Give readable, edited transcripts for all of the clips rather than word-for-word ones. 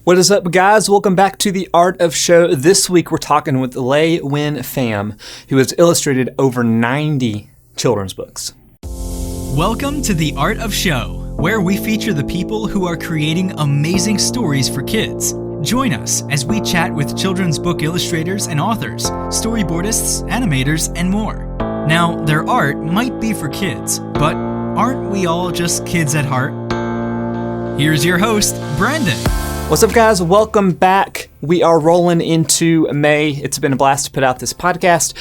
What is up, guys? Welcome back to The Art of Show. This week we're talking with LeUyen Pham, who has illustrated over 90 children's books. Welcome to The Art of Show, where we feature the people who are creating amazing stories for kids. Join us as we chat with children's book illustrators and authors, storyboardists, animators, and more. Now, their art might be for kids, but aren't we all just kids at heart? Here's your host, Brandon. What's up, guys? Welcome back. We are rolling into May. It's been a blast to put out this podcast.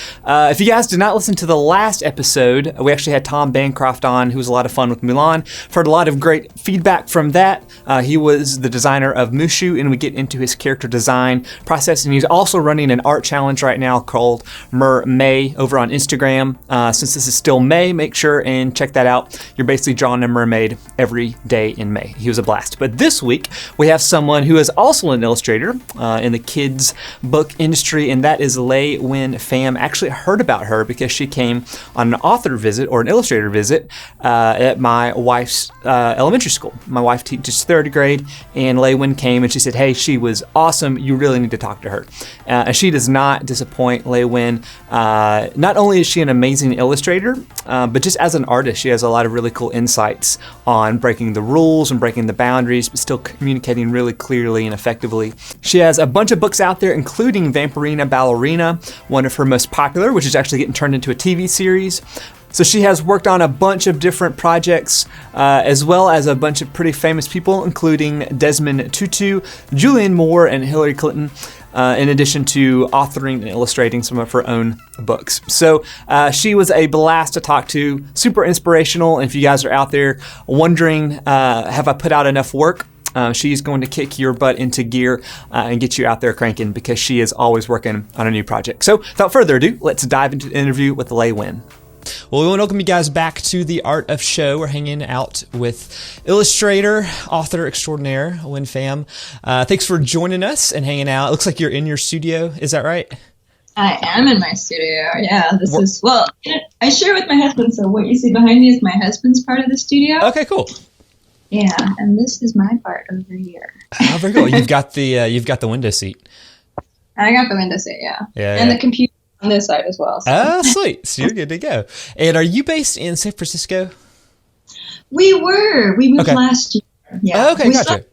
If you guys did not listen to the last episode, we actually had Tom Bancroft on, who was a lot of fun with Mulan. I've heard a lot of great feedback from that. He was the designer of Mushu, and we get into his character design process. And he's also running an art challenge right now called May over on Instagram. Since this is still May, make sure and check that out. You're basically drawing a mermaid every day in May. He was a blast. But this week, we have someone who is also an illustrator in the kids book industry, and that is LeUyen Pham. I actually heard about her because she came on an author visit or an illustrator visit at my wife's elementary school. My wife teaches third grade, and LeUyen came and she said, hey, she was awesome. You really need to talk to her. And she does not disappoint. LeUyen, not only is she an amazing illustrator, but just as an artist, she has a lot of really cool insights on breaking the rules and breaking the boundaries, but still communicating really clearly and effectively. She has a bunch of books out there, including Vampirina, Ballerina, one of her most popular, which is actually getting turned into a TV series. So she has worked on a bunch of different projects, as well as a bunch of pretty famous people, including Desmond Tutu, Julianne Moore, and Hillary Clinton, in addition to authoring and illustrating some of her own books. So she was a blast to talk to, super inspirational. And if you guys are out there wondering, have I put out enough work? She's going to kick your butt into gear and get you out there cranking, because she is always working on a new project. So without further ado, let's dive into the interview with LeUyen. Well, we want to welcome you guys back to The Art of Show. We're hanging out with illustrator, author extraordinaire, LeUyen Pham. Thanks for joining us and hanging out. It looks like you're in your studio. Is that right? I am in my studio. Yeah, I share with my husband, so what you see behind me is my husband's part of the studio. Okay, cool. Yeah, and this is my part over here. Oh, very cool. You've got the window seat. I got the window seat, yeah. And the computer on this side as well. So. Oh, sweet. So you're good to go. And are you based in San Francisco? We were. We moved last year. Yeah. Oh, okay, gotcha.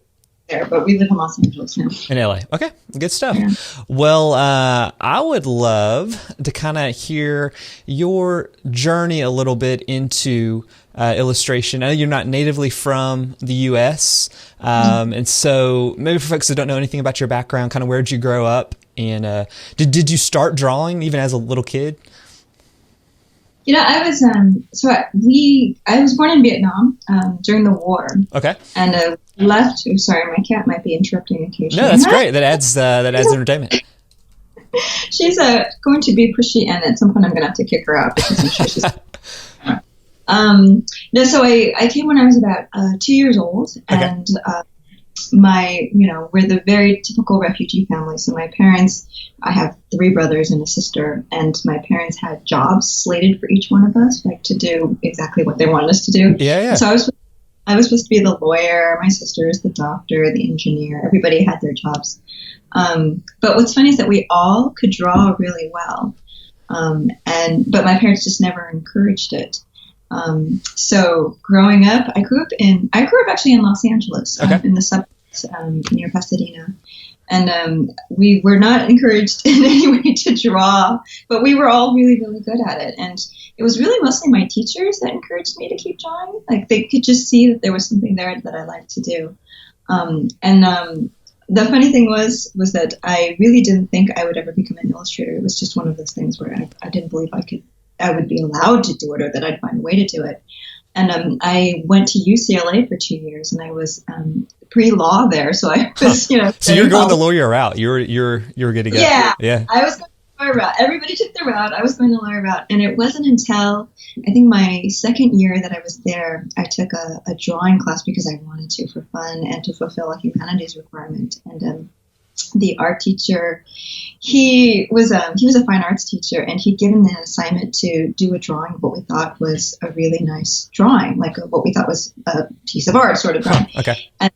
There, but we live in Los Angeles now. In LA. Okay, good stuff. Yeah. Well, I would love to kind of hear your journey a little bit into illustration. I know you're not natively from the U.S., and so maybe for folks that don't know anything about your background, kind of where'd you grow up, and did you start drawing even as a little kid? You know, I was I was born in Vietnam during the war. Okay. And left. Oh, sorry, my cat might be interrupting occasionally. No, that's great. That adds entertainment. She's going to be pushy, and at some point I'm going to have to kick her out because I'm sure she's. No, so I came when I was about 2 years old, and we're the very typical refugee family. So my parents, I have 3 brothers and a sister, and my parents had jobs slated for each one of us, like to do exactly what they wanted us to do. Yeah. So I was supposed to be the lawyer. My sister is the doctor, the engineer. Everybody had their jobs. But what's funny is that we all could draw really well, but my parents just never encouraged it. So growing up, I grew up actually in Los Angeles, in the suburbs near Pasadena, and we were not encouraged in any way to draw, but we were all really, really good at it. And it was really mostly my teachers that encouraged me to keep drawing. Like they could just see that there was something there that I liked to do. The funny thing was that I really didn't think I would ever become an illustrator. It was just one of those things where I didn't believe I would be allowed to do it, or that I'd find a way to do it. And I went to UCLA for 2 years, and I was pre-law there, so I was, So you're going the lawyer route. You were good to go. Yeah. I was going the lawyer route. Everybody took the route. I was going the lawyer route, and it wasn't until I think my second year that I was there, I took a drawing class because I wanted to, for fun and to fulfill a humanities requirement. And the art teacher, he was a fine arts teacher, and he'd given an assignment to do a drawing of what we thought was a really nice drawing, like what we thought was a piece of art sort of drawing. Okay. And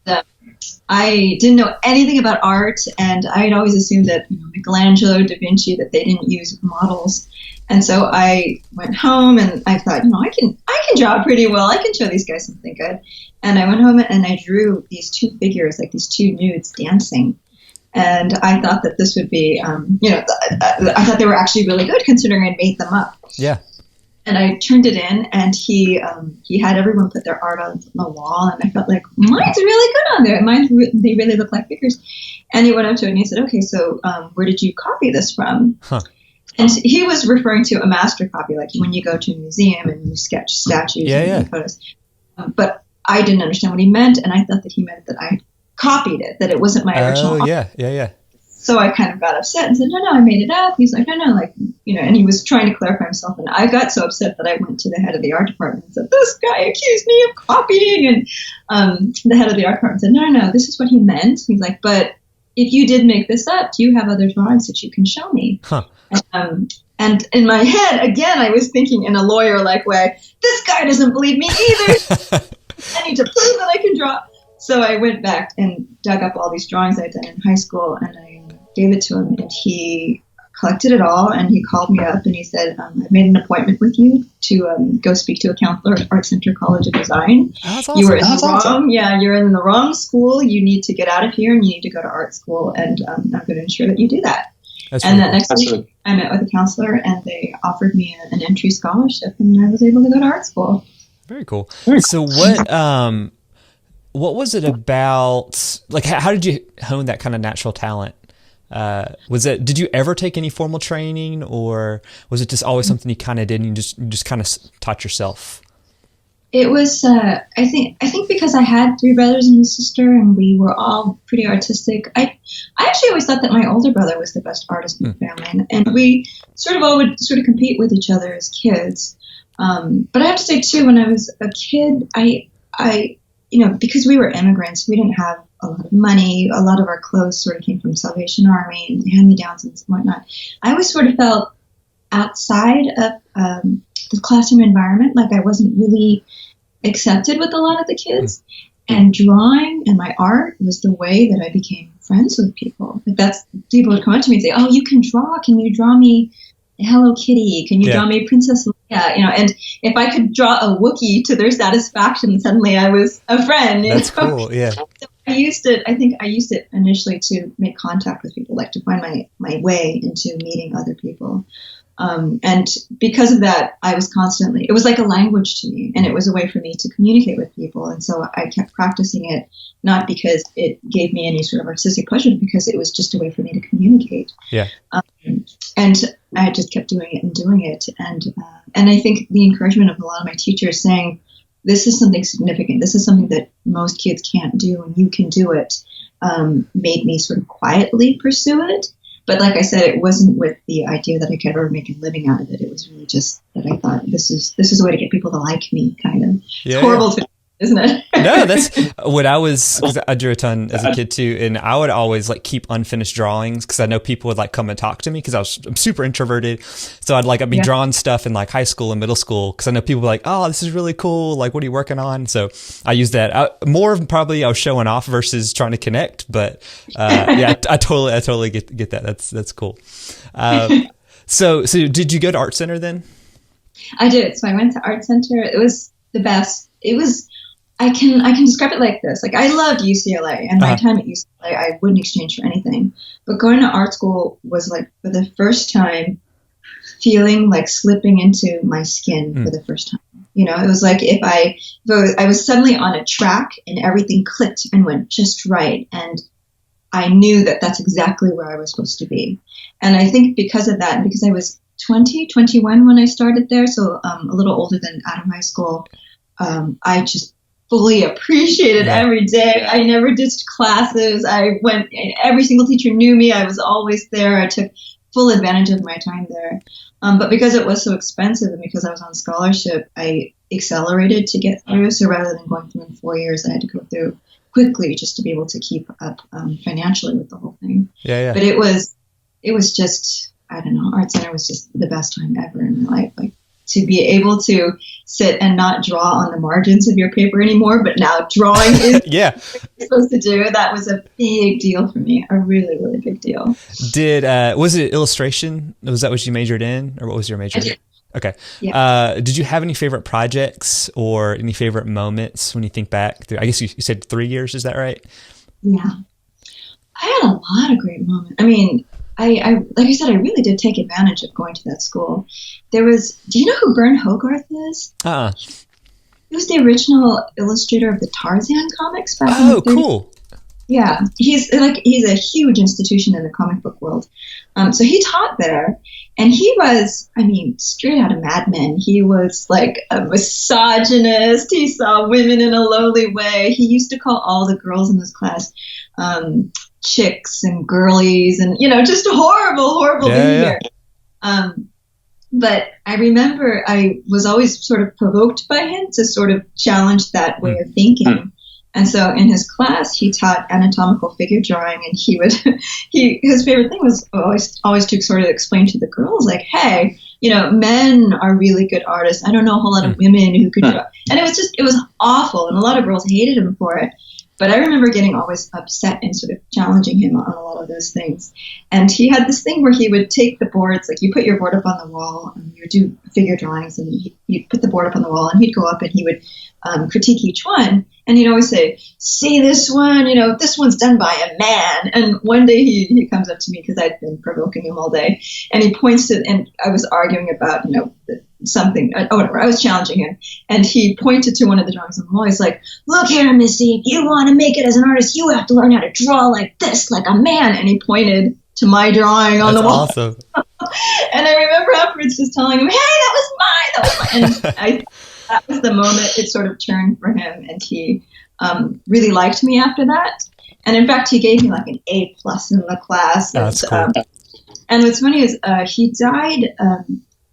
I didn't know anything about art, and I had always assumed that Michelangelo, Da Vinci, that they didn't use models. And so I went home and I thought, I can draw pretty well. I can show these guys something good. And I went home and I drew these two figures, like these two nudes dancing. And I thought that this would be, I thought they were actually really good considering I'd made them up. Yeah. And I turned it in, and he had everyone put their art on the wall, and I felt like mine's really good on there. They really look like figures. And he went up to it and he said, "Okay, so where did you copy this from?" Huh. And he was referring to a master copy, like when you go to a museum and you sketch statues and photos. But I didn't understand what he meant, and I thought that he meant that I copied it, that it wasn't my original. Oh, yeah. So I kind of got upset and said, no, I made it up. He's like, no, and he was trying to clarify himself. And I got so upset that I went to the head of the art department and said, this guy accused me of copying. And the head of the art department said, no, this is what he meant. He's like, but if you did make this up, do you have other drawings that you can show me? Huh. And in my head, again, I was thinking in a lawyer-like way, this guy doesn't believe me either. I need to prove that I can draw. So I went back and dug up all these drawings I'd done in high school, and I gave it to him, and he collected it all, and he called me up and he said, I've made an appointment with you to go speak to a counselor at Art Center College of Design. That's awesome. You're in the wrong school. You need to get out of here and you need to go to art school, and I'm going to ensure that you do that. That next week, I met with a counselor, and they offered me an entry scholarship, and I was able to go to art school. Very cool. So what was it about, like, how did you hone that kind of natural talent? Did you ever take any formal training, or was it just always something you kind of did and you just kind of taught yourself? It was, I think because I had three brothers and a sister, and we were all pretty artistic. I actually always thought that my older brother was the best artist in the family, and we sort of all would sort of compete with each other as kids. But I have to say too, when I was a kid, I because we were immigrants, we didn't have a lot of money. A lot of our clothes sort of came from Salvation Army and hand-me-downs and whatnot. I always sort of felt outside of the classroom environment, like I wasn't really accepted with a lot of the kids. And drawing and my art was the way that I became friends with people. Like people would come up to me and say, "Oh, you can draw. Can you draw me Hello Kitty? Can you draw me Princess Leia?" And if I could draw a Wookiee to their satisfaction, suddenly I was a friend. That's cool. Yeah. So I used it initially to make contact with people, like to find my way into meeting other people. And because of that, it was like a language to me, and it was a way for me to communicate with people. And so I kept practicing it, not because it gave me any sort of artistic pleasure, because it was just a way for me to communicate. Yeah. And I just kept doing it. And I think the encouragement of a lot of my teachers saying, this is something significant, this is something that most kids can't do, and you can do it, made me sort of quietly pursue it. But like I said, it wasn't with the idea that I could ever make a living out of it. It was really just that I thought this is a way to get people to like me, kind of. It's horrible to, isn't it? No, that's what because I drew a ton as a kid too, and I would always like keep unfinished drawings because I know people would like come and talk to me because I'm super introverted. So I'd be drawing stuff in like high school and middle school because I know people were like, "Oh, this is really cool. Like, what are you working on?" So I used that more of probably I was showing off versus trying to connect. But I totally get that. That's cool. So did you go to Art Center then? I did. So I went to Art Center. It was the best. It was. I can describe it like this. Like, I loved UCLA, and my time at UCLA, I wouldn't exchange for anything. But going to art school was like, for the first time, feeling like slipping into my skin for the first time. It was like if I was suddenly on a track and everything clicked and went just right. And I knew that that's exactly where I was supposed to be. And I think because of that, and because I was 21 when I started there, so a little older than out of high school, I just fully appreciated every day. I never ditched classes. I went, every single teacher knew me. I was always there. I took full advantage of my time there. But because it was so expensive and because I was on scholarship, I accelerated to get through. So rather than going through in 4 years, I had to go through quickly just to be able to keep up financially with the whole thing. But it was just, I don't know, Art Center was just the best time ever in my life. Like, to be able to sit and not draw on the margins of your paper anymore, but now drawing is Yeah. what you're supposed to do. That was a big deal for me, a really, really big deal. Was it illustration? Was that what you majored in, or what was your major? I did. Okay. Yeah. Did you have any favorite projects or any favorite moments when you think back through? I guess you said 3 years. Is that right? Yeah. I had a lot of great moments. I mean, I like I said, I really did take advantage of going to that school. Do you know who Bern Hogarth is? He was the original illustrator of the Tarzan comics back in the 30s. Cool. Yeah, he's a huge institution in the comic book world. So he taught there, and he was, I mean, straight out of Mad Men. He was like a misogynist. He saw women in a lowly way. He used to call all the girls in his class chicks and girlies, and just horrible behavior. Yeah. But I remember I was always sort of provoked by him to sort of challenge that way of thinking. And so in his class, he taught anatomical figure drawing, and his favorite thing was always to sort of explain to the girls, like, hey, men are really good artists. I don't know a whole lot of women who could draw. And it was awful, and a lot of girls hated him for it. But I remember getting always upset and sort of challenging him on a lot of those things. And he had this thing where he would take the boards, like you put your board up on the wall, and you would do figure drawings, and you'd put the board up on the wall, and he'd go up and he would critique each one. And he'd always say, see this one, this one's done by a man. And one day he comes up to me, because I'd been provoking him all day, and he points to, and I was arguing about, something, whatever, I was challenging him, and he pointed to one of the drawings on the wall. He's like, look here, Missy, if you want to make it as an artist, you have to learn how to draw like this, like a man. And he pointed to my drawing on the wall. Awesome. And I remember afterwards just telling him, hey, that was mine. And that was the moment it sort of turned for him, and he really liked me after that. And in fact, he gave me like an A+ in the class. That's cool. And what's funny is he died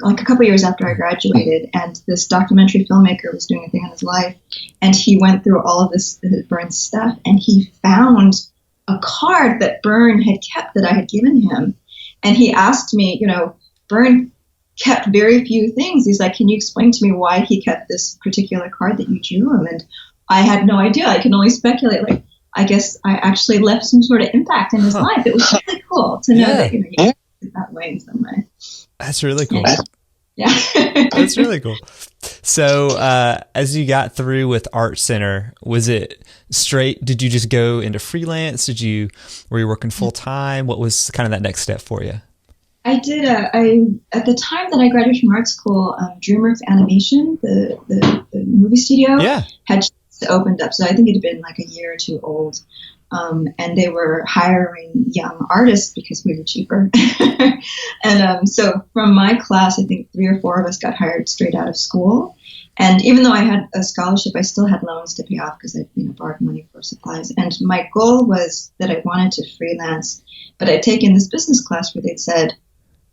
like a couple years after I graduated, and this documentary filmmaker was doing a thing on his life, and he went through all of this Bern's stuff, and he found a card that Bern had kept that I had given him. And he asked me, Bern kept very few things. He's like, can you explain to me why he kept this particular card that you drew him? And I had no idea. I can only speculate. Like, I guess I actually left some sort of impact in his life. It was really cool to know that, you did that way in some way. That's really cool. Yeah. That's really cool. So as you got through with Art Center, was it straight? Did you just go into freelance? Were you working full time? What was kind of that next step for you? I did. At the time that I graduated from art school, DreamWorks Animation, the movie studio, had just opened up. So I think it had been like a year or two old. And they were hiring young artists because we were cheaper. And so from my class, I think 3 or 4 of us got hired straight out of school. And even though I had a scholarship, I still had loans to pay off because I borrowed money for supplies. And my goal was that I wanted to freelance, but I'd taken this business class where they'd said,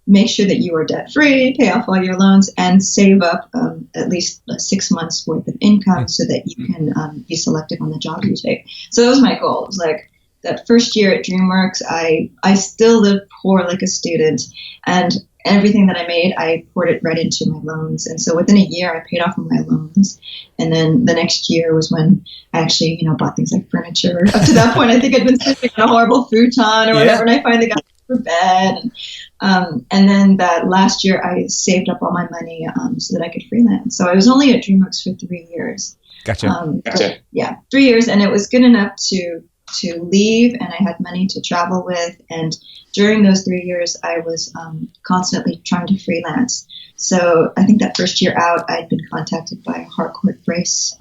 make sure that you are debt-free, pay off all your loans, and save up at least 6 months worth of income so that you can be selective on the job you take. So that was my goal. It was like that first year at DreamWorks, I still lived poor like a student, and everything that I made, I poured it right into my loans. And so within a year, I paid off my loans. And then the next year was when I actually, bought things like furniture. Up to that point, I think I'd been sleeping on a horrible futon or whatever, and I finally got for bed. And then that last year, I saved up all my money so that I could freelance. So I was only at DreamWorks for 3 years. Gotcha. But, 3 years, and it was good enough to leave, and I had money to travel with. And during those 3 years, I was constantly trying to freelance. So I think that first year out, I'd been contacted by Harcourt Brace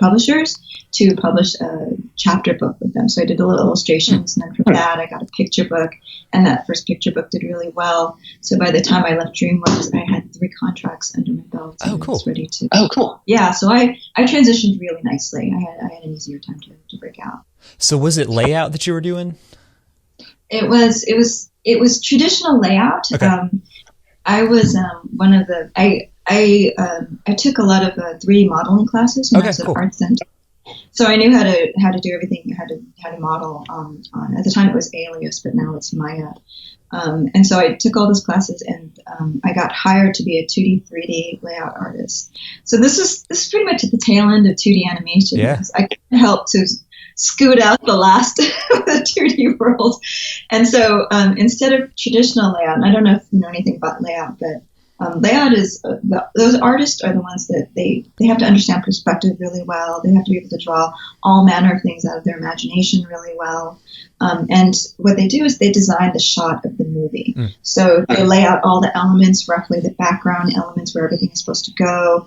publishers to publish a chapter book with them. So I did a little illustrations, and then from that, I got a picture book, and that first picture book did really well. So by the time I left DreamWorks, I had 3 contracts under my belt. And I was ready to. Oh, cool. Yeah, so I transitioned really nicely. I had an easier time to break out. So was it layout that you were doing? It was traditional layout. Okay. I was one of the I took a lot of 3D modeling classes when I was at Art Center. So I knew how to do everything, how to model. At the time it was Alias, but now it's Maya. And so I took all those classes, and I got hired to be a 2D, 3D layout artist. So this is pretty much at the tail end of 2D animation. Yeah. I couldn't help to scoot out the last of the 2D world. And so instead of traditional layout, and I don't know if you know anything about layout, but layout is those artists are the ones that they have to understand perspective really well. They have to be able to draw all manner of things out of their imagination really well. And what they do is they design the shot of the movie. So they lay out all the elements, roughly the background elements where everything is supposed to go.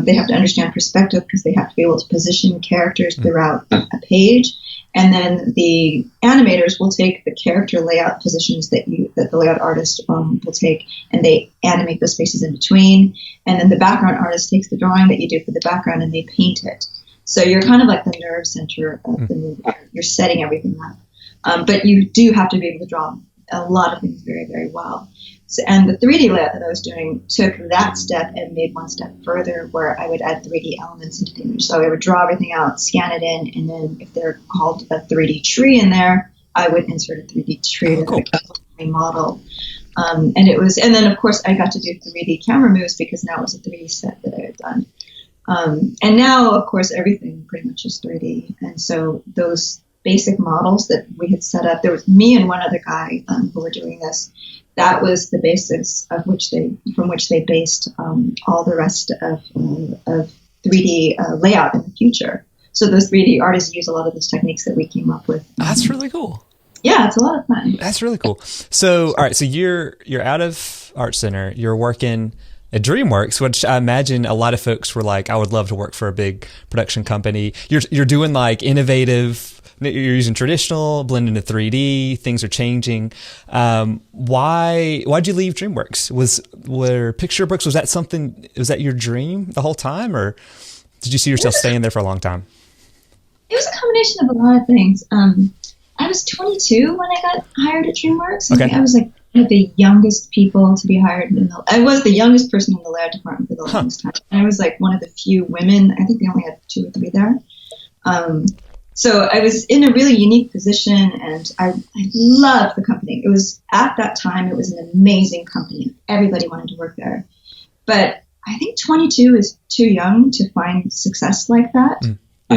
They have to understand perspective because they have to be able to position characters throughout a page. And then the animators will take the character layout positions that the layout artist will take, and they animate those spaces in between. And then the background artist takes the drawing that you do for the background and they paint it. So you're kind of like the nerve center of the movie. You're setting everything up. But you do have to be able to draw a lot of things very, very well. So, and the 3D layout that I was doing took that step and made one step further, where I would add 3D elements into the image. So I would draw everything out, scan it in, and then if they're called a 3D tree in there, I would insert a 3D tree to the model. And then of course I got to do 3D camera moves because now it was a 3D set that I had done. And now of course everything pretty much is 3D. And so those basic models that we had set up, there was me and one other guy who were doing this. That was the basis from which they based all the rest of 3D layout in the future. So those 3D artists use a lot of those techniques that we came up with. That's really cool. Yeah, it's a lot of fun. That's really cool. So, all right, so you're out of Art Center. You're working at DreamWorks, which I imagine a lot of folks were like, I would love to work for a big production company. You're doing like innovative. You're using traditional, blending to 3D. Things are changing. Why'd you leave DreamWorks? Were picture books? Was that your dream the whole time, or did you see yourself staying there for a long time? It was a combination of a lot of things. I was 22 when I got hired at DreamWorks. Okay. I was like one of the youngest people to be hired. I was the youngest person in the layout department for the longest time. And I was like one of the few women. I think they only had 2 or 3 there. So I was in a really unique position, and I loved the company. It was, at that time, it was an amazing company. Everybody wanted to work there. But I think 22 is too young to find success like that.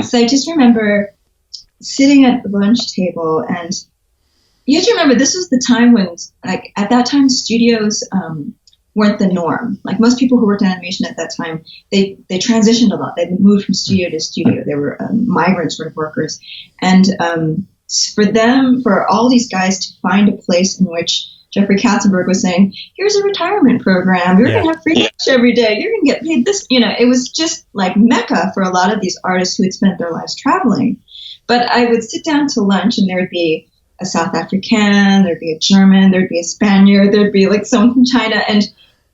So I just remember sitting at the lunch table, and you have to remember this was the time when, like, at that time, studios weren't the norm. Like most people who worked in animation at that time, they transitioned a lot. They moved from studio to studio. They were migrant sort of workers. And for all these guys to find a place in which Jeffrey Katzenberg was saying, here's a retirement program. You're going to have free lunch every day. You're going to get paid this. It was just like Mecca for a lot of these artists who had spent their lives traveling. But I would sit down to lunch, and there would be a South African, there'd be a German, there'd be a Spaniard, there'd be like someone from China, and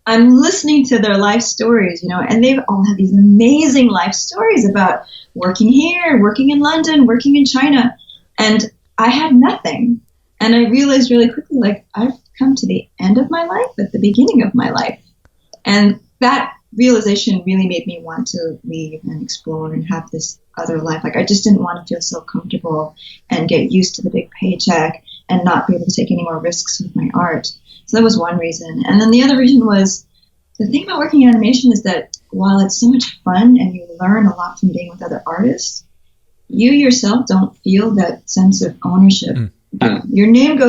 I'm listening to their life stories, and they've all had these amazing life stories about working here, working in London, working in China, and I had nothing. And I realized really quickly, like, I've come to the end of my life at the beginning of my life. And that realization really made me want to leave and explore and have this other life. Like, I just didn't want to feel so comfortable and get used to the big paycheck and not be able to take any more risks with my art. So that was one reason. And then the other reason was, the thing about working in animation is that while it's so much fun and you learn a lot from being with other artists, you yourself don't feel that sense of ownership. Your name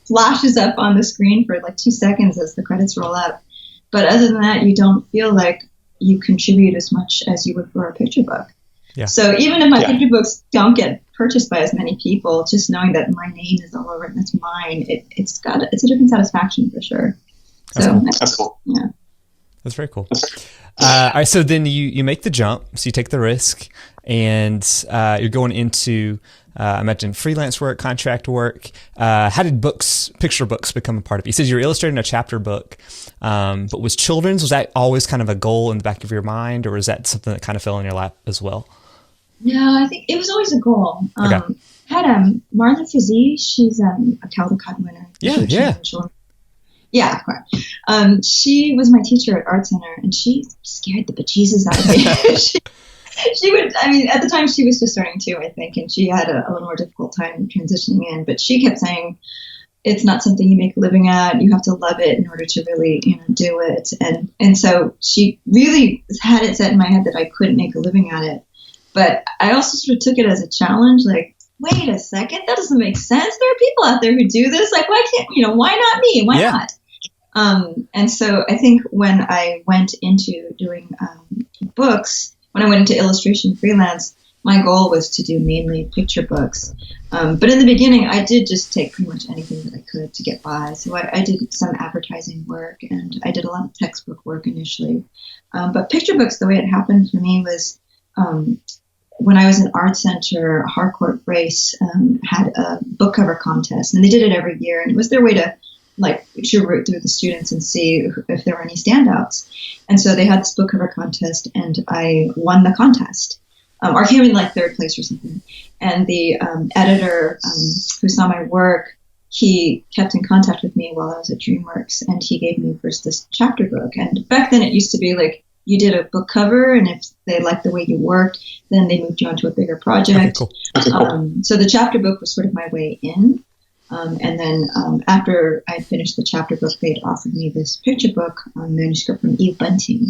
flashes up on the screen for like 2 seconds as the credits roll up. But other than that, you don't feel like you contribute as much as you would for a picture book. Yeah. So even if my picture books don't get purchased by as many people, just knowing that my name is all over it and it's mine, it's a different satisfaction for sure. That's cool. Yeah. That's very cool. All right, so then you make the jump, so you take the risk, and you're going into, I imagine, freelance work, contract work. How did picture books become a part of it? You said you were illustrating a chapter book, but was that always kind of a goal in the back of your mind, or was that something that kind of fell in your lap as well? No, I think it was always a goal. Okay. I had Martha Frazee, she's a Caldecott winner. Yeah, of course. She was my teacher at Art Center, and she scared the bejesus out of me. She would, I mean, at the time she was just starting too, I think, and she had a little more difficult time transitioning in, but she kept saying, it's not something you make a living at. You have to love it in order to really, do it. And so she really had it set in my head that I couldn't make a living at it. But I also sort of took it as a challenge, like, wait a second, that doesn't make sense. There are people out there who do this. Like, why can't, why not me? Why not? And so I think when I went into doing books, when I went into illustration freelance, my goal was to do mainly picture books. But in the beginning, I did just take pretty much anything that I could to get by. So I did some advertising work, and I did a lot of textbook work initially. But picture books, the way it happened for me was when I was in Art Center, Harcourt Brace had a book cover contest, and they did it every year. And it was their way to root through the students and see if there were any standouts. And so they had this book cover contest, and I won the contest. Or came in like third place or something. And the editor who saw my work, he kept in contact with me while I was at DreamWorks, and he gave me first this chapter book. And back then it used to be like you did a book cover, and if they liked the way you worked, then they moved you on to a bigger project. Okay, cool. So the chapter book was sort of my way in. And then after I finished the chapter book, they'd offered me this picture book manuscript from Eve Bunting.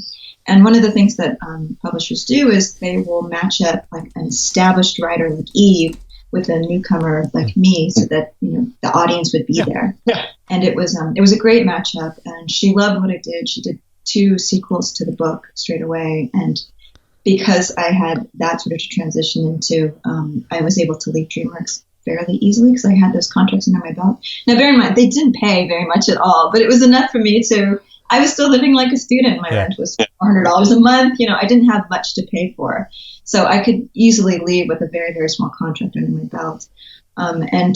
And one of the things that publishers do is they will match up like an established writer like Eve with a newcomer like me, so that the audience would be there. Yeah. And it was a great matchup, and she loved what I did. She did 2 sequels to the book straight away, and because I had that sort of to transition into, I was able to leave DreamWorks fairly easily because I had those contracts under my belt. Now, bear in mind, they didn't pay very much at all, but it was enough for me to. I was still living like a student. My rent was $400 a month. I didn't have much to pay for. So I could easily leave with a very, very small contract under my belt. And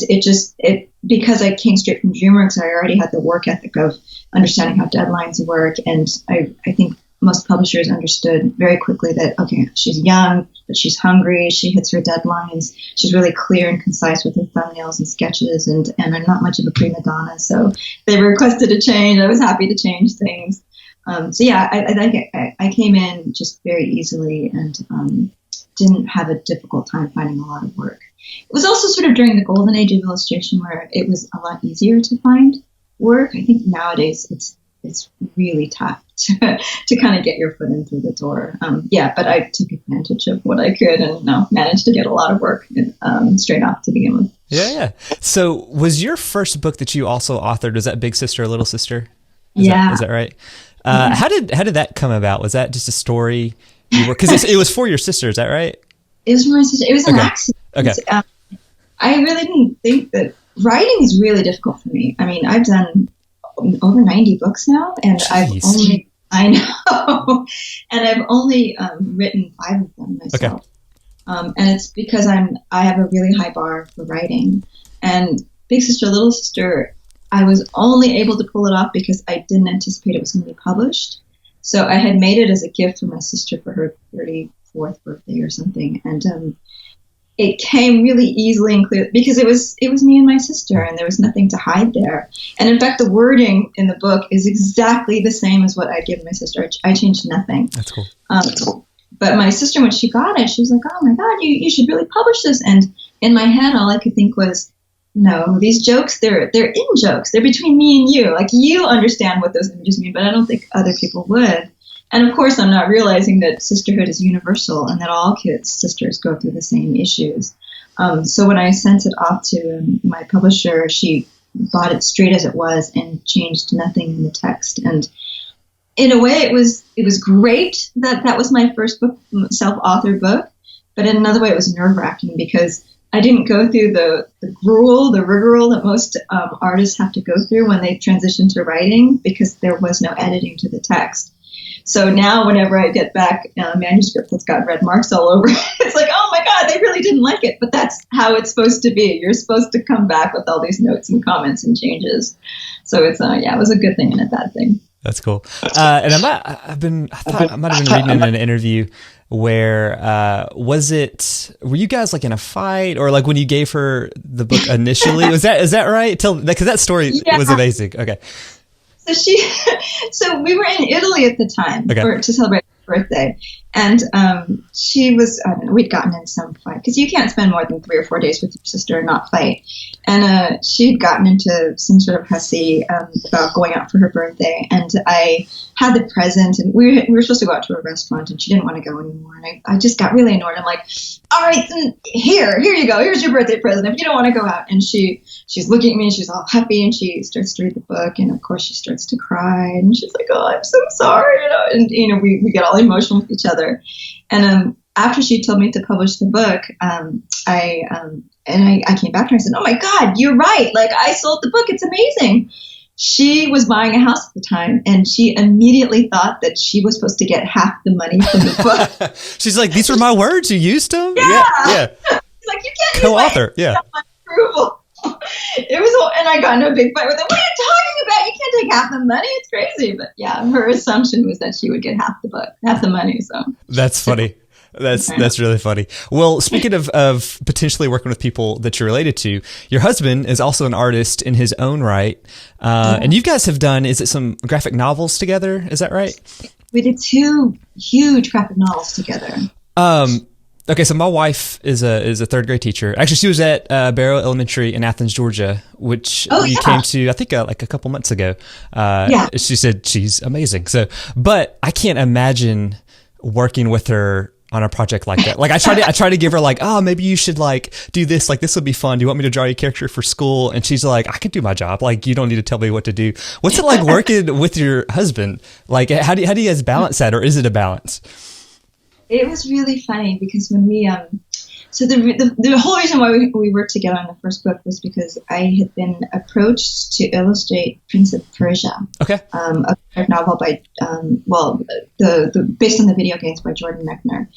because I came straight from DreamWorks, I already had the work ethic of understanding how deadlines work. And I think most publishers understood very quickly that, okay, she's young, but she's hungry. She hits her deadlines. She's really clear and concise with her thumbnails and sketches, and I'm not much of a prima donna. So they requested a change. I was happy to change things. So yeah, I came in just very easily and didn't have a difficult time finding a lot of work. It was also sort of during the golden age of illustration where it was a lot easier to find work. I think nowadays it's really tough to kind of get your foot in through the door. But I took advantage of what I could and managed to get a lot of work straight off to begin with. Yeah. So was your first book that you also authored, was that Big Sister or Little Sister? Is that right? How did that come about? Was that just a story? Because it was for your sister, is that right? It was for my sister. It was an accident. Okay. I really didn't think that writing is really difficult for me. I mean, I've done over 90 books now, and Jeez. I know, and I've only written 5 of them myself. Okay. And it's because I have a really high bar for writing. And Big Sister, Little Sister, I was only able to pull it off because I didn't anticipate it was going to be published. So I had made it as a gift for my sister for her 34th birthday or something, and it came really easily and clear because it was me and my sister, and there was nothing to hide there. And in fact, the wording in the book is exactly the same as what I'd given my sister. I changed nothing. That's cool. But my sister, when she got it, she was like, "Oh my God, you should really publish this." And in my head, all I could think was, "No, these jokes, they're in jokes. They're between me and you. Like, you understand what those images mean, but I don't think other people would." And of course, I'm not realizing that sisterhood is universal and that all sisters go through the same issues. So when I sent it off to my publisher, she bought it straight as it was and changed nothing in the text. And in a way, it was great that was my first book, self-authored book. But in another way, it was nerve-wracking because I didn't go through the rigmarole that most artists have to go through when they transition to writing, because there was no editing to the text. So now whenever I get back a manuscript that's got red marks all over, it's like, oh my God, they really didn't like it. But that's how it's supposed to be. You're supposed to come back with all these notes and comments and changes. So it's, it was a good thing and a bad thing. That's cool. And I might have been reading in an interview where, were you guys like in a fight, or like when you gave her the book initially? is that right? Because that story was amazing. Okay. So we were in Italy at the time to celebrate her birthday, And she was, I don't know, we'd gotten in some fight because you can't spend more than 3 or 4 days with your sister and not fight. And she'd gotten into some sort of hussy about going out for her birthday. And I had the present, and we were supposed to go out to a restaurant, and she didn't want to go anymore. And I just got really annoyed. I'm like, all right, then here you go. Here's your birthday present if you don't want to go out. And she's looking at me, and she's all happy, and she starts to read the book. And of course, she starts to cry, and she's like, oh, I'm so sorry. And we get all emotional with each other. And after she told me to publish the book, I came back to her and I said, oh my God, you're right. Like, I sold the book. It's amazing. She was buying a house at the time, and she immediately thought that she was supposed to get half the money from the book. She's like, these were my words. You used them? Yeah. She's like, you can't co-author. use my approval. It was, and I got into a big fight with her. What are you talking about? You can't take half the money. It's crazy. But yeah, her assumption was that she would get half the money. So that's funny. That's really funny. Well, speaking of potentially working with people that you're related to, your husband is also an artist in his own right. And you guys have done, is it some graphic novels together? Is that right? We did 2 huge graphic novels together. Okay, so my wife is a third grade teacher. Actually, she was at Barrow Elementary in Athens, Georgia, which you came to, I think, like a couple months ago. She said she's amazing. So, but I can't imagine working with her on a project like that. Like I try to give her like, oh, maybe you should like do this. Like this would be fun. Do you want me to draw you a character for school? And she's like, I can do my job. Like you don't need to tell me what to do. What's it like working with your husband? Like how do you guys balance that, or is it a balance? It was really funny because when we so the whole reason why we worked together on the first book was because I had been approached to illustrate Prince of Persia. Okay. A novel by based on the video games by Jordan Mechner.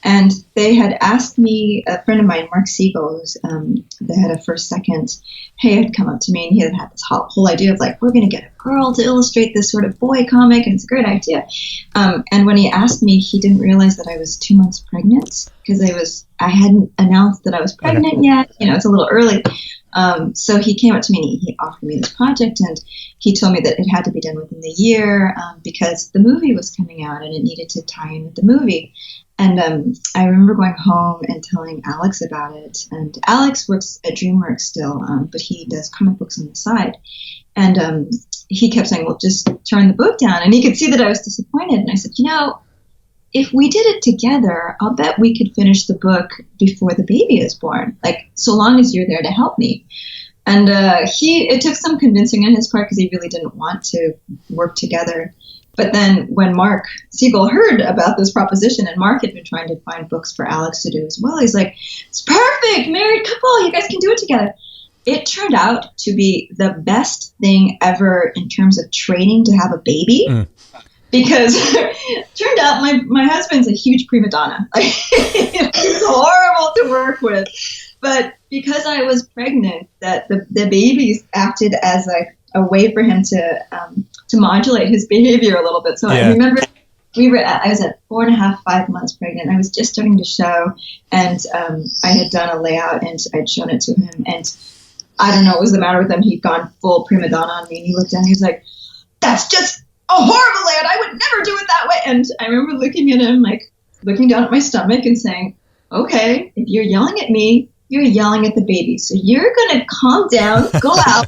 And they had asked me, a friend of mine, Mark Siegel, who's the head of First Second, had come up to me, and he had this whole idea of like, we're going to get a girl to illustrate this sort of boy comic, and it's a great idea. And when he asked me, he didn't realize that I was 2 months pregnant because I hadn't announced that I was pregnant yet. It's a little early. So he came up to me and he offered me this project, and he told me that it had to be done within the year because the movie was coming out and it needed to tie in with the movie. And I remember going home and telling Alex about it. And Alex works at DreamWorks still, but he does comic books on the side. And he kept saying, well, just turn the book down. And he could see that I was disappointed. And I said, if we did it together, I'll bet we could finish the book before the baby is born, like so long as you're there to help me. And it took some convincing on his part because he really didn't want to work together. But then when Mark Siegel heard about this proposition, and Mark had been trying to find books for Alex to do as well, he's like, it's perfect, married couple, you guys can do it together. It turned out to be the best thing ever in terms of training to have a baby. Because it turned out my husband's a huge prima donna. He's horrible to work with. But because I was pregnant, that the babies acted as a way for him to modulate his behavior a little bit. So I remember I was at 4.5, 5 months pregnant. I was just starting to show, and I had done a layout and I'd shown it to him. And I don't know what was the matter with him. He'd gone full prima donna on me, and he looked down and he was like, that's just a horrible layout. I would never do it that way. And I remember looking at him, like looking down at my stomach and saying, okay, if you're yelling at me, you're yelling at the baby. So you're going to calm down, go out,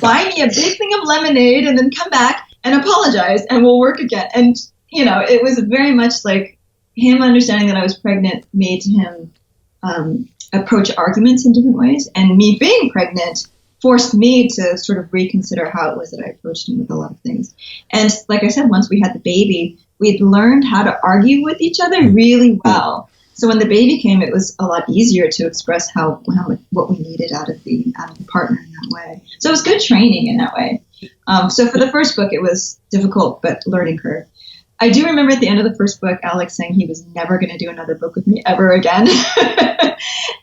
buy me a big thing of lemonade, and then come back and apologize, and we'll work again. And, it was very much like him understanding that I was pregnant made him approach arguments in different ways. And me being pregnant forced me to sort of reconsider how it was that I approached him with a lot of things. And like I said, once we had the baby, we'd learned how to argue with each other really well. So when the baby came, it was a lot easier to express what we needed out of the partner in that way. So it was good training in that way. So for the first book, it was difficult, but learning curve. I do remember at the end of the first book, Alex saying he was never going to do another book with me ever again.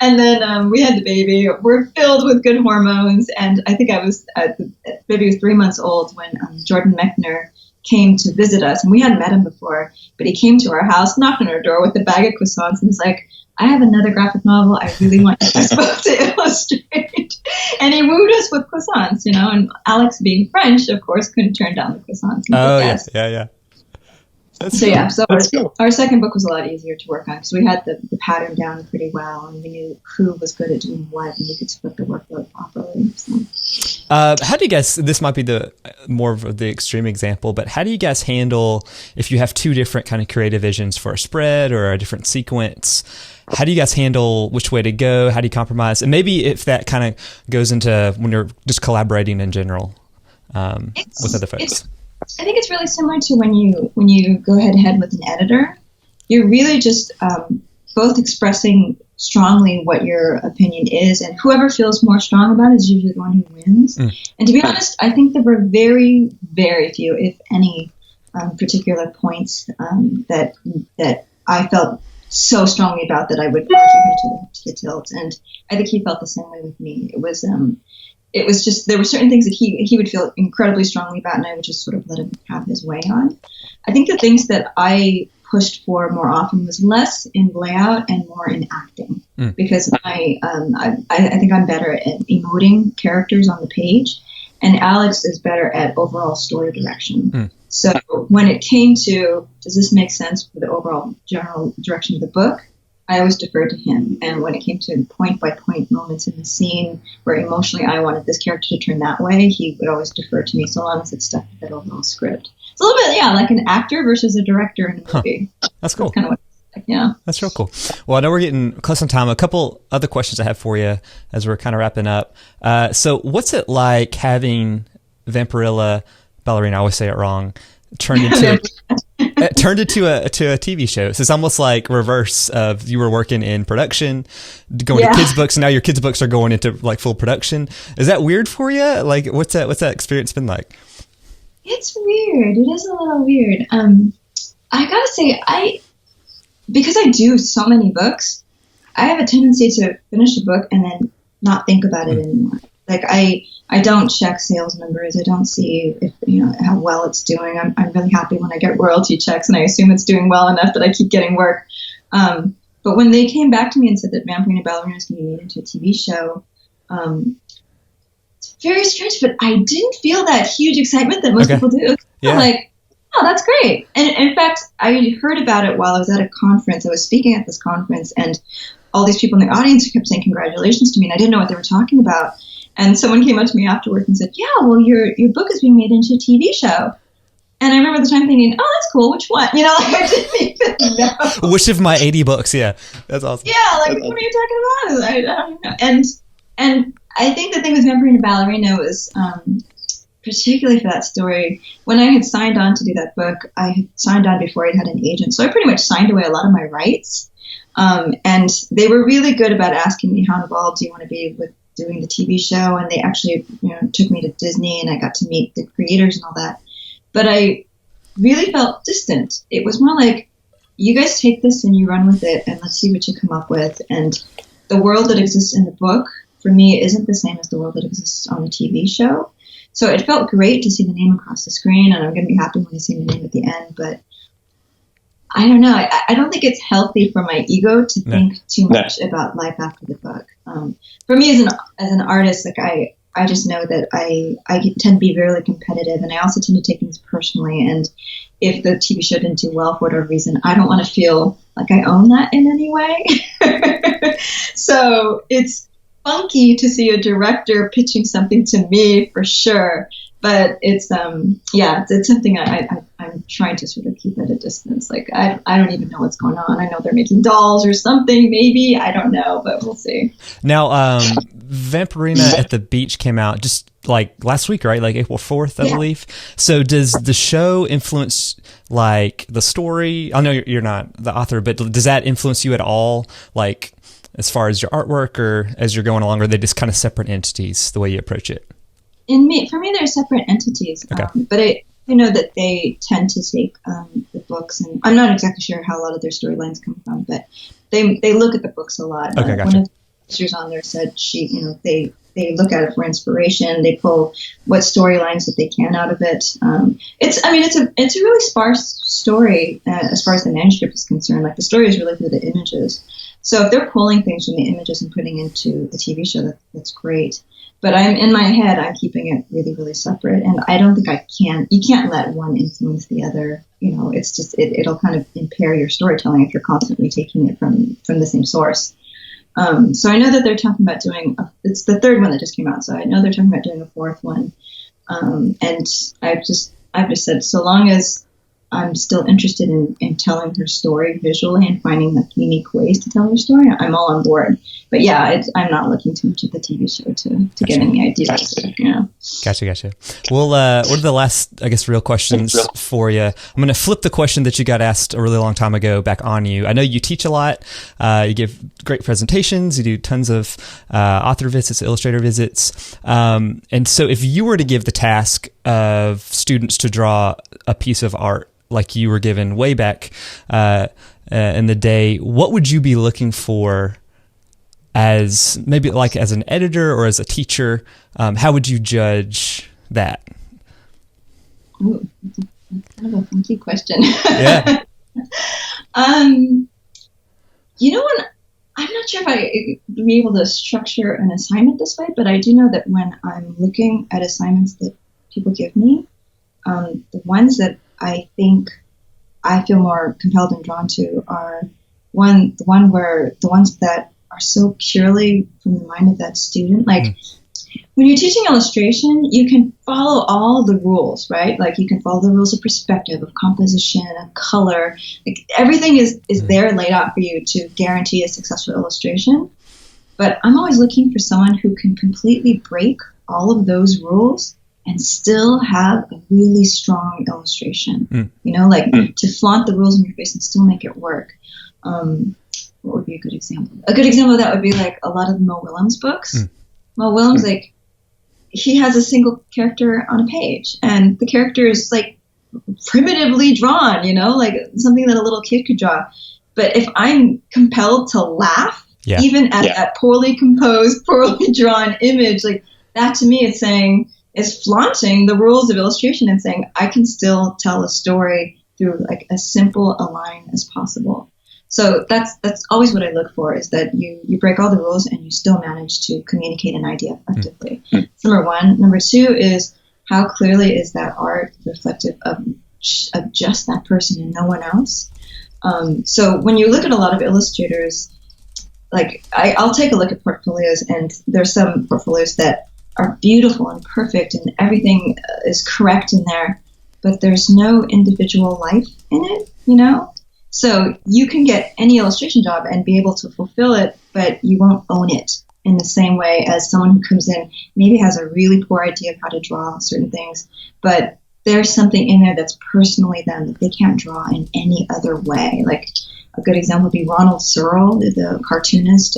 And then we had the baby. We're filled with good hormones. And I think the baby was 3 months old when Jordan Mechner came to visit us. And we hadn't met him before, but he came to our house, knocked on our door with a bag of croissants, and was like, I have another graphic novel I really want you both to illustrate. And he wooed us with croissants, and Alex, being French, of course, couldn't turn down the croissants. Oh, yes. Yeah. So our second book was a lot easier to work on because we had the pattern down pretty well, and we knew who was good at doing what, and we could split the workload properly. So. How do you guys, this might be the more of the extreme example, but how do you guys handle if you have two different kind of creative visions for a spread or a different sequence? How do you guys handle which way to go? How do you compromise? And maybe if that kind of goes into when you're just collaborating in general with other folks. I think it's really similar to when you go head to head with an editor. You're really just both expressing strongly what your opinion is, and whoever feels more strong about it is usually the one who wins. And to be honest, I think there were very, very few, if any, particular points that I felt so strongly about that I would push him to the tilt. And I think he felt the same way with me. It was just, there were certain things that he would feel incredibly strongly about, and I would just sort of let him have his way on. I think the things that I pushed for more often was less in layout and more in acting, because I think I'm better at emoting characters on the page, and Alex is better at overall story direction. So when it came to, does this make sense for the overall general direction of the book, I always deferred to him. And when it came to point-by-point moments in the scene where emotionally I wanted this character to turn that way, he would always defer to me, so long as it stuck to that overall script. It's a little bit, like an actor versus a director in a movie. That's cool. That's kind of what it's like, yeah. That's real cool. Well, I know we're getting close on time. A couple other questions I have for you as we're kind of wrapping up. So what's it like having Vampirina, Ballerina, I always say it wrong, turned into a TV show? So it's almost like reverse of you were working in production, going to kids' books, and now your kids' books are going into like full production. Is that weird for you? Like, what's that experience been like? It's weird. It is a little weird. I gotta say, because I do so many books, I have a tendency to finish a book and then not think about it anymore. Like I don't check sales numbers. I don't see if how well it's doing. I'm really happy when I get royalty checks, and I assume it's doing well enough that I keep getting work. But when they came back to me and said that Vampirina Ballerina is going to be made into a TV show, it's very strange. But I didn't feel that huge excitement that most people do. I'm like, oh, that's great. And in fact, I heard about it while I was at a conference. I was speaking at this conference, and all these people in the audience kept saying congratulations to me, and I didn't know what they were talking about. And someone came up to me afterwards and said, yeah, well, your book is being made into a TV show. And I remember at the time thinking, oh, that's cool. Which one? I didn't even know. Which of my 80 books? Yeah, that's awesome. Yeah, like, what are you talking about? I don't know. And I think the thing with Vampirina Ballerina was, particularly for that story, when I had signed on to do that book, I had signed on before I'd had an agent. So I pretty much signed away a lot of my rights. And they were really good about asking me, how involved do you want to be with doing the TV show? And they actually took me to Disney, and I got to meet the creators and all that. But I really felt distant. It was more like, you guys take this and you run with it, and let's see what you come up with. And the world that exists in the book, for me, isn't the same as the world that exists on the TV show. So it felt great to see the name across the screen, and I'm going to be happy when I see the name at the end. But I don't know. I don't think it's healthy for my ego to think too much about life after the book. For me, as an artist, like I just know that I tend to be really competitive, and I also tend to take things personally. And if the TV show didn't do well for whatever reason, I don't want to feel like I own that in any way. So it's funky to see a director pitching something to me, for sure. But it's it's something I'm trying to sort of keep at a distance. Like I don't even know what's going on. I know they're making dolls or something, maybe. I don't know, but we'll see. Now, Vampirina at the Beach came out just like last week, right? Like April 4th, I believe. So does the show influence like the story? I know you're not the author, but does that influence you at all? Like as far as your artwork or as you're going along, or are they just kind of separate entities the way you approach it? For me, they're separate entities, but I know that they tend to take the books, and I'm not exactly sure how a lot of their storylines come from, but they look at the books a lot. Okay, gotcha. One of the teachers on there said they look at it for inspiration. They pull what storylines that they can out of it. It's a really sparse story as far as the manuscript is concerned. Like the story is really through the images. So if they're pulling things from the images and putting into the TV show, that's great. But I'm in my head, I'm keeping it really, really separate. And I don't think you can't let one influence the other. It's just, it'll kind of impair your storytelling if you're constantly taking it from the same source. So I know that they're talking about it's the third one that just came out. So I know they're talking about doing a fourth one. And I've just said, so long as I'm still interested in telling her story visually and finding like unique ways to tell her story, I'm all on board. But yeah, I'm not looking too much at the TV show to get any ideas. Gotcha. Well, what are the last, I guess, real questions for you? I'm going to flip the question that you got asked a really long time ago back on you. I know you teach a lot. You give great presentations. You do tons of author visits, illustrator visits. And so if you were to give the task of students to draw a piece of art like you were given way back in the day, what would you be looking for as maybe like as an editor or as a teacher? How would you judge that? Ooh, that's kind of a funky question. Yeah. What? I'm not sure if I would be able to structure an assignment this way, but I do know that when I'm looking at assignments that people give me, the ones that I think I feel more compelled and drawn to are the ones that are so purely from the mind of that student. Like when you're teaching illustration, you can follow all the rules, right? Like you can follow the rules of perspective, of composition, of color. Like everything is there laid out for you to guarantee a successful illustration. But I'm always looking for someone who can completely break all of those rules and still have a really strong illustration, to flaunt the rules in your face and still make it work. What would be a good example? A good example of that would be like a lot of Mo Willems books. Mo Willems, like he has a single character on a page and the character is like primitively drawn, like something that a little kid could draw. But if I'm compelled to laugh, even at that poorly composed, poorly drawn image, like that to me is flaunting the rules of illustration and saying I can still tell a story through like as simple a line as possible. So that's always what I look for, is that you break all the rules and you still manage to communicate an idea effectively. That's number one. Number two is how clearly is that art reflective of just that person and no one else. So when you look at a lot of illustrators, like I'll take a look at portfolios, and there's some portfolios that are beautiful and perfect and everything is correct in there, but there's no individual life in it, So you can get any illustration job and be able to fulfill it, but you won't own it in the same way as someone who comes in, maybe has a really poor idea of how to draw certain things, but there's something in there that's personally them that they can't draw in any other way. Like a good example would be Ronald Searle, the cartoonist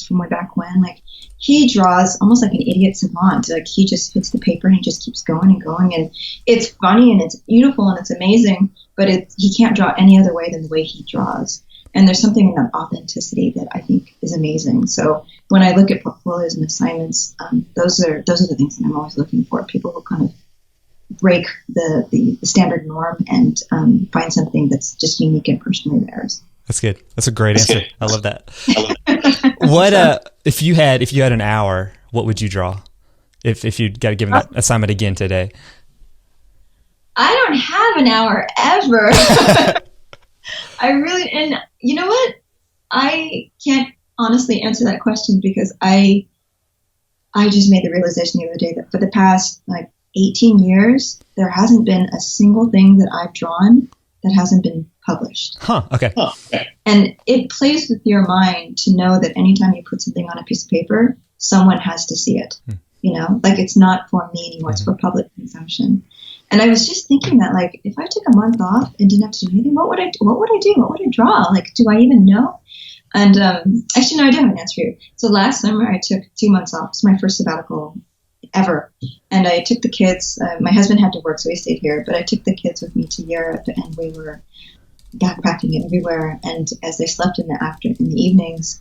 from way back when. Like he draws almost like an idiot savant. Like he just hits the paper and he just keeps going and going, and it's funny and it's beautiful and it's amazing, but he can't draw any other way than the way he draws. And there's something in that authenticity that I think is amazing. So when I look at portfolios and assignments, those are the things that I'm always looking for. People who kind of break the standard norm and find something that's just unique and personally theirs. That's good. That's a great answer. I love that. What if you had an hour, what would you draw? If you got to give that assignment again today? I don't have an hour ever. And you know what? I can't honestly answer that question because I just made the realization the other day that for the past 18 years, there hasn't been a single thing that I've drawn that hasn't been published. Okay. And it plays with your mind to know that anytime you put something on a piece of paper, someone has to see it. It's not for me anymore, it's for public consumption. And I was just thinking that, if I took a month off and didn't have to do anything, what would I do? What would I draw? Do I even know? And actually, no, I do have an answer for you. So last summer, I took 2 months off. It's my first sabbatical ever. And I took the kids. My husband had to work, so he stayed here. But I took the kids with me to Europe, and we were backpacking everywhere. And as they slept in the evenings,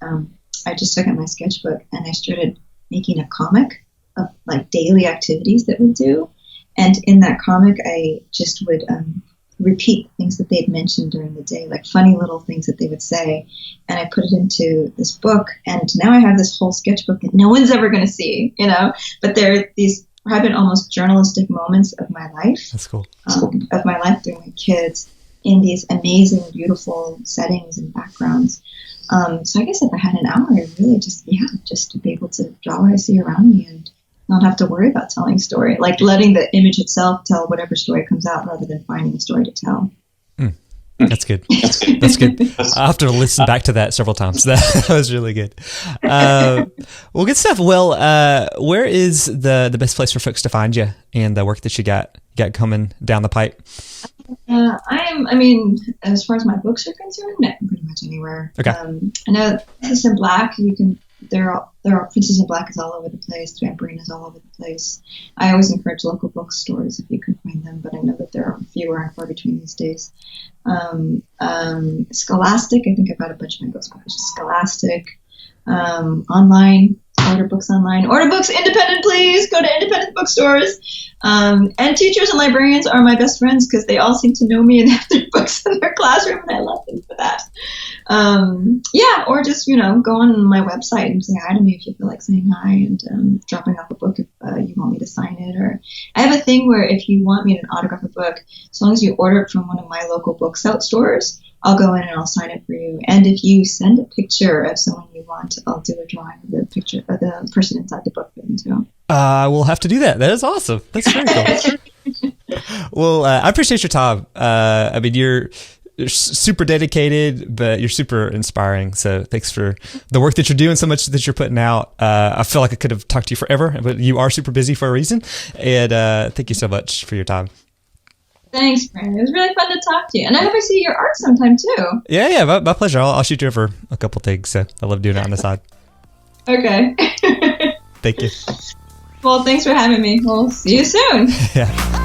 I just took out my sketchbook and I started making a comic of daily activities that we do. And in that comic, I just would repeat things that they'd mentioned during the day, like funny little things that they would say. And I put it into this book. And now I have this whole sketchbook that no one's ever going to see, but there are these private, almost journalistic moments of my life. That's cool. Of my life through my kids in these amazing, beautiful settings and backgrounds. So I guess if I had an hour, I'd really just to be able to draw what I see around me and not have to worry about telling a story, like letting the image itself tell whatever story comes out rather than finding a story to tell. That's good. That's good. I have to listen back to that several times. That was really good. Well, good stuff. Well, where is the best place for folks to find you and the work that you got coming down the pipe? As far as my books are concerned, pretty much anywhere. Okay. I know Princess in Black, there are Princess in Black is all over the place. Vampirina is all over the place. I always encourage local bookstores if you can find them, but I know that there are fewer and far between these days. Scholastic, I think I've got a bunch of my books published. Scholastic, online. Order books online. Order books independent, please. Go to independent bookstores. And teachers and librarians are my best friends because they all seem to know me and have their books in their classroom, and I love them for that. Or just, go on my website and say hi to me if you feel like saying hi and dropping off a book if you want me to sign it. Or I have a thing where if you want me to autograph a book, as long as you order it from one of my local book stores, I'll go in and I'll sign it for you. And if you send a picture of someone you want, I'll do a drawing of the picture of the person inside the book then too. We'll have to do that. That is awesome. That's very cool. Well, I appreciate your time. You're super dedicated, but you're super inspiring. So thanks for the work that you're doing, so much that you're putting out. I feel like I could have talked to you forever, but you are super busy for a reason. And thank you so much for your time. Thanks, Brandon. It was really fun to talk to you. And I hope I see your art sometime, too. Yeah, my pleasure. I'll shoot you over a couple things. So I love doing it on the side. Okay. Thank you. Well, thanks for having me. We'll see you soon. Yeah.